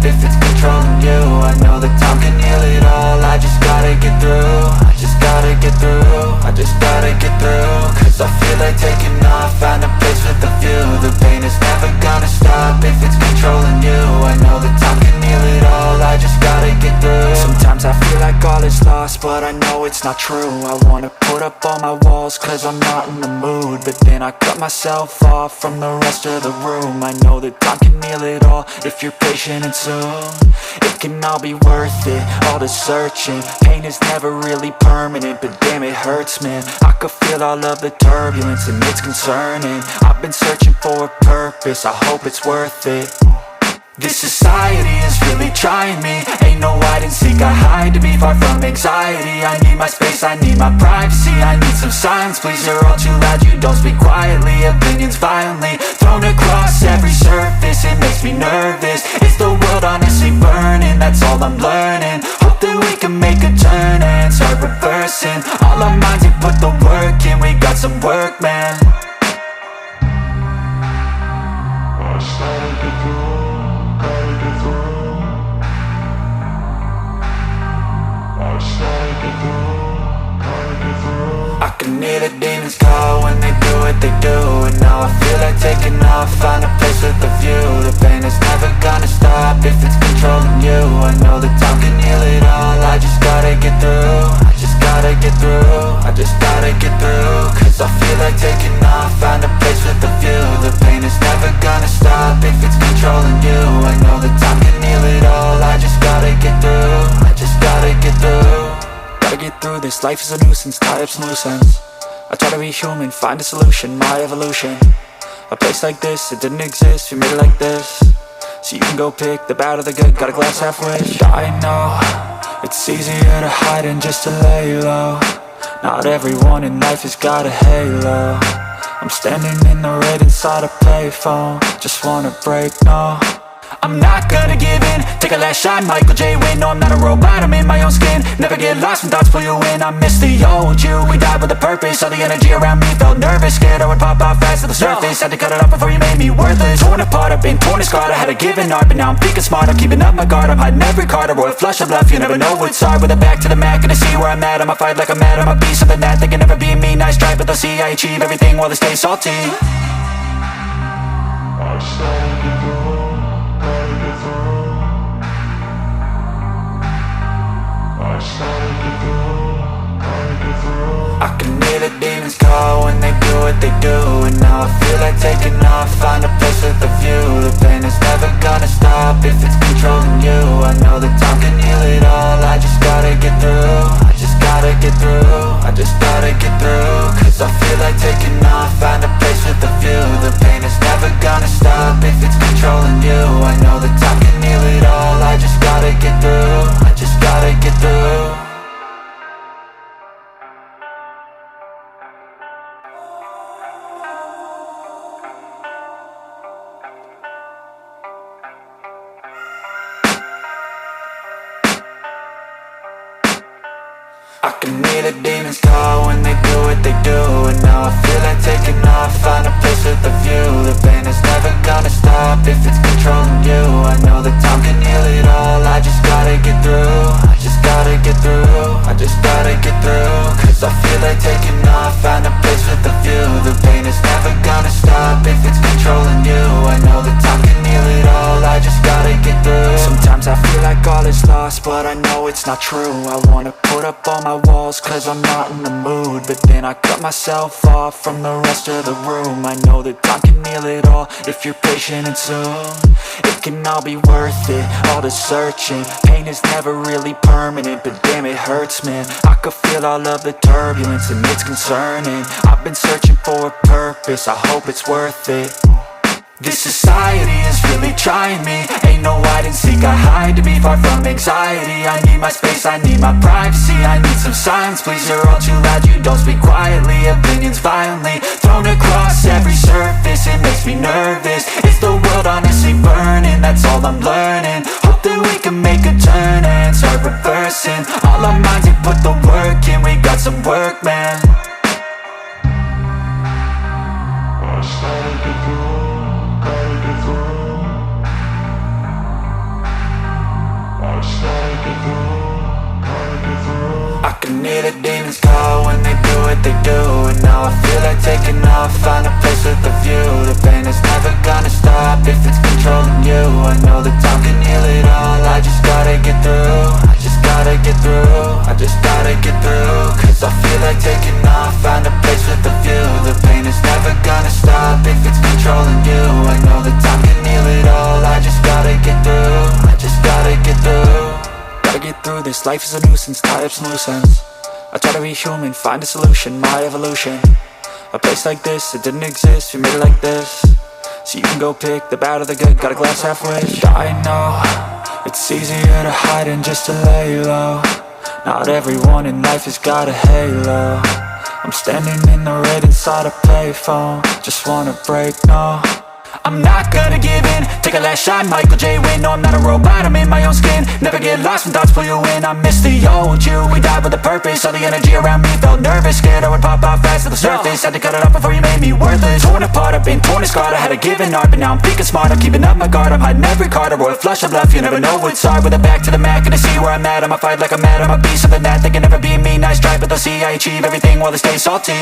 if it's controlling you. I know that time can heal it all. I just gotta get through. I just gotta get through. I just gotta get through. Cause I feel like taking off, find a place with a view. The pain is never gonna stop if it's controlling you. I know that time can heal it all. I just gotta get through. Sometimes I feel like all is lost, but I know it's not true. I wanna put up all my walls cause I'm not in the mood, but then I cut myself off from the rest of the room. I know that time can heal it all if you're patient, and soon it can all be worth it, all the searching. Pain is never really permanent, but damn it hurts, man. I could feel all of the turbulence and it's concerning. I've been searching for a purpose, I hope it's worth it. This society is really trying me. Ain't no hide and seek, I hide to be far from anxiety. I need my space, I need my privacy. I need some silence, please, you're all too loud. You don't speak quietly, opinions violently thrown across every surface. It makes me nervous, is the world honestly burning? That's all I'm learning. Hope that we can make a turn and start reversing all our minds and put the work in. We got some work, man. I started to do. I can hear the demons call when they do what they do. And now I feel like taking off, find a place with a view. The pain is never gonna stop if it's controlling you. I know that time can heal it all. I just gotta get through. I just gotta get through. I just gotta get through. Cause I feel like taking off, find a place with a view. The pain is never gonna stop if it's controlling you. I know that time can heal it all. I just gotta get through. I just gotta get through. Gotta get through this, life is a nuisance, tie up some loose ends. I try to be human, find a solution, my evolution. A place like this, it didn't exist, we made it like this. So you can go pick the bad or the good, got a glass halfway. I know, it's easier to hide than just to lay low. Not everyone in life has got a halo. I'm standing in the red inside a payphone. Just wanna break, no, I'm not gonna give in. Take a last shot, Michael J. Win. No, I'm not a robot, I'm in my own skin. Never get lost when thoughts pull you in. I miss the old you, we died with a purpose. All the energy around me felt nervous, scared I would pop out fast to the surface. Had to cut it off before you made me worthless. Torn apart, I've been torn and scarred. I had a given art, but now I'm thinking smart. I'm keeping up my guard, I'm hiding every card. A royal flush of bluff, you never know what's hard. With a back to the mat, gonna see where I'm at. I'ma fight like I'm mad, I'ma be something that they can never be me. Nice try, but they'll see I achieve everything while they stay salty. I started to go. I can hear the demons call when they do what they do. And now I feel like taking off, find a place with a view. The pain is never gonna stop if it's controlling you. I know that time can heal it all. I just gotta get through. I just gotta get through. I just gotta get through. Cause I feel like taking off, find a place with a view. The pain is never gonna stop if it's controlling you. I know that time can heal it all. I just gotta get through. I just gotta get through. I can hear the demons call when they do what they do. And now I feel like taking off, find a place with a view. The pain is never gonna stop if it's controlling you. I know that time can heal it all. I just gotta get through. I just gotta get through. I just gotta get through. Cause I feel like taking off, find a place with a view. The pain is never gonna stop if it's controlling you. I know that time can heal it all. I just gotta get through. Sometimes I feel like all is lost, but I know it's not true. I wanna put up all my walls cause I'm not in the mood, but then I cut myself off from the rest of the room. I know that time can heal it all if you're patient, and soon it can all be worth it, all the searching. Pain is never really permanent, but damn it hurts, man. I could feel all of the turbulence and it's concerning. I've been searching for a purpose, I hope it's worth it. This society is really trying me. Ain't no hide and seek, I hide to be far from anxiety. I need my space, I need my privacy. I need some silence, please, you're all too loud. You don't speak quietly, opinions violently thrown across every surface. It makes me nervous, is the world honestly burning? That's all I'm learning. Hope that we can make a turn and start reversing all our minds and put the work in. We got some work, man. I started to go. I can hear the demons call when they do what they do. And now I feel like taking off, find a place with a view. The pain is never gonna stop if it's controlling you. I know that time can heal it all, I just gotta get through. I just gotta get through, I just gotta get through. Cause I feel like taking off, find a place with a view. The pain is never gonna stop if it's controlling you. I know that time can heal it all, I just gotta get through. I just gotta get through. Gotta get through this, life is a nuisance, tie up some loose ends. I try to be human, find a solution, my evolution. A place like this, it didn't exist, we made it like this. So you can go pick the bad or the good, got a glass halfway. I know, it's easier to hide than just to lay low. Not everyone in life has got a halo. I'm standing in the red inside a payphone, just wanna break, no. I'm not gonna give in, take a last shot, Michael J. Win. No, I'm not a robot, I'm in my own skin. Never get lost when thoughts pull you in. I miss the old you, we died with a purpose. All the energy around me felt nervous, scared I would pop out fast to the surface. Had to cut it off before you made me worthless. Torn apart, I've been torn and scarred. I had a given art, but now I'm thinking smart. I'm keeping up my guard, I'm hiding every card. A royal flush of left, you never know what's hard. With a back to the mat, gonna see where I'm at. I'ma fight like I'm mad, I'ma be something that they can never be me. Nice try, but they'll see I achieve everything while they stay salty.